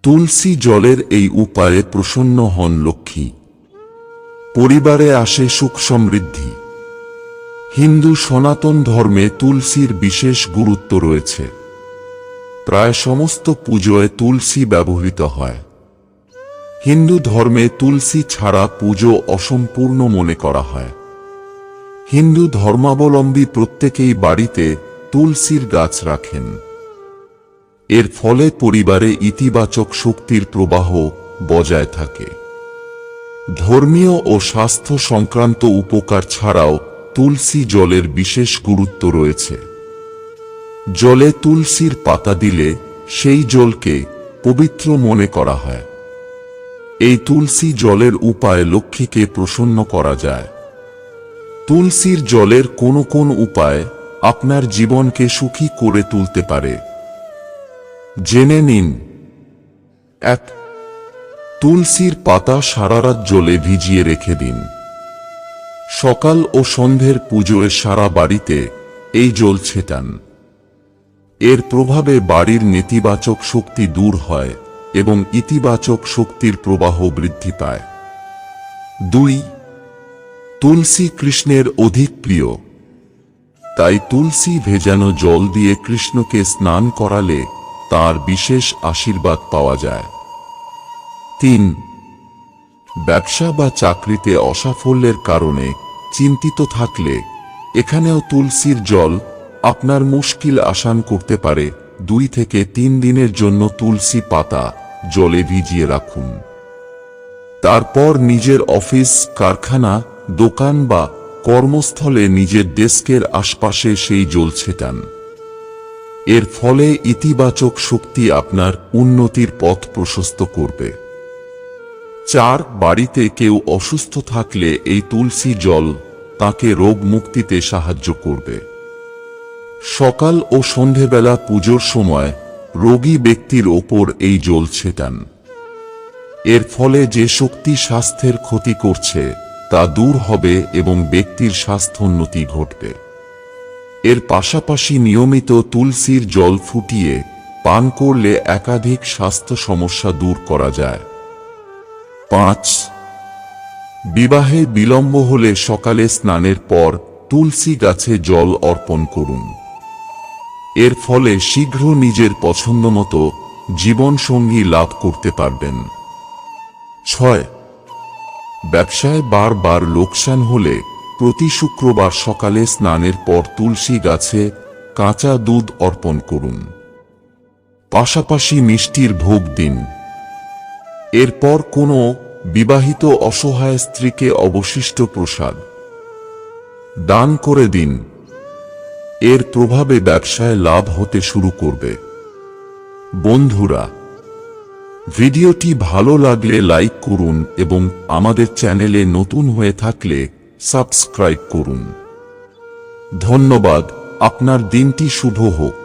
তুলসী জলের এই উপায়ে প্রসন্ন হন লক্ষ্মী, পরিবারে আসে সুখ সমৃদ্ধি। হিন্দু সনাতন ধর্মে তুলসীর বিশেষ গুরুত্ব রয়েছে। প্রায় সমস্ত পুজোয় তুলসী ব্যবহৃত হয়। হিন্দু ধর্মে তুলসী ছাড়া পুজো অসম্পূর্ণ মনে করা হয়। হিন্দু ধর্মাবলম্বী প্রত্যেকেই বাড়িতে তুলসীর গাছ রাখেন। এর ফলে পরিবারে ইতিবাচক শক্তির প্রবাহ বজায় থাকে। ধর্মীয় ও স্বাস্থ্য সংক্রান্ত উপকার ছাড়াও তুলসী জলের বিশেষ গুরুত্ব রয়েছে। জলে তুলসীর পাতা দিলে সেই জলকে পবিত্র মনে করা হয়। এই তুলসী জলের উপায়ে লক্ষ্মীকে প্রসন্ন করা যায়। তুলসীর জলের কোন কোন উপায় আপনার জীবনকে সুখী করে তুলতে পারে, জেনে নিন। ১. তুলসীর পাতা সারারাত জলে ভিজিয়ে রেখে দিন। সকাল ও সন্ধ্যের পুজোয় সারা বাড়িতে এই জল ছেটান। এর প্রভাবে বাড়ির নেতিবাচক শক্তি দূর হয় এবং ইতিবাচক শক্তির প্রবাহ বৃদ্ধি পায়। ২. তুলসী কৃষ্ণের অধিক প্রিয়, তাই তুলসী ভেজানো জল দিয়ে কৃষ্ণকে স্নান করালে তার বিশেষ আশীর্বাদ পাওয়া যায়। ৩. ব্যবসা বা চাকরিতে অসাফল্যের কারণে চিন্তিত থাকলে এখানেও তুলসীর জল আপনার মুশকিল আসান করতে পারে। ২ থেকে ৩ দিনের জন্য তুলসী পাতা জলে ভিজিয়ে রাখুন। তারপর নিজের অফিস, কারখানা, দোকান বা কর্মস্থলে নিজের ডেস্কের আশপাশে সেই জল ছেটান। এর ফলে ইতিবাচক শক্তি আপনার উন্নতির পথ প্রশস্ত করবে। ৪. বাড়িতে কেউ অসুস্থ থাকলে এই তুলসী জল তাকে রোগ মুক্তিতে সাহায্য করবে। সকাল ও সন্ধেবেলা পুজোর সময় রোগী ব্যক্তির ওপর এই জল ছেটান। এর ফলে যে শক্তি স্বাস্থ্যের ক্ষতি করছে তা দূর হবে এবং ব্যক্তির স্বাস্থ্যোন্নতি ঘটবে। এর পাশাপাশি নিয়মিত তুলসীর জল ফুটিয়ে পান করলে একাধিক স্বাস্থ্য সমস্যা দূর করা যায়। ৫. বিবাহে বিলম্ব হলে সকালে স্নানের পর তুলসী গাছে জল অর্পণ করুন। এর ফলে শীঘ্র নিজের পছন্দমতো জীবনসঙ্গী লাভ করতে পারবেন। ৬. ব্যবসায় বারবার লোকসান হলে প্রতি শুক্রবার সকালে স্নানের পর তুলসী গাছে কাঁচা দুধ অর্পণ করুন। পাশাপাশি মিষ্টির ভোগ দিন। এরপর কোনো বিবাহিত অসহায় স্ত্রীকে অবশিষ্ট প্রসাদ দান করে দিন। এর প্রভাবে ব্যবসায় লাভ হতে শুরু করবে। বন্ধুরা, ভিডিওটি ভালো লাগলে লাইক করুন এবং আমাদের চ্যানেলে নতুন হয়ে থাকলে সাবস্ক্রাইব করুন। ধন্যবাদ। আপনার দিনটি শুভ হোক।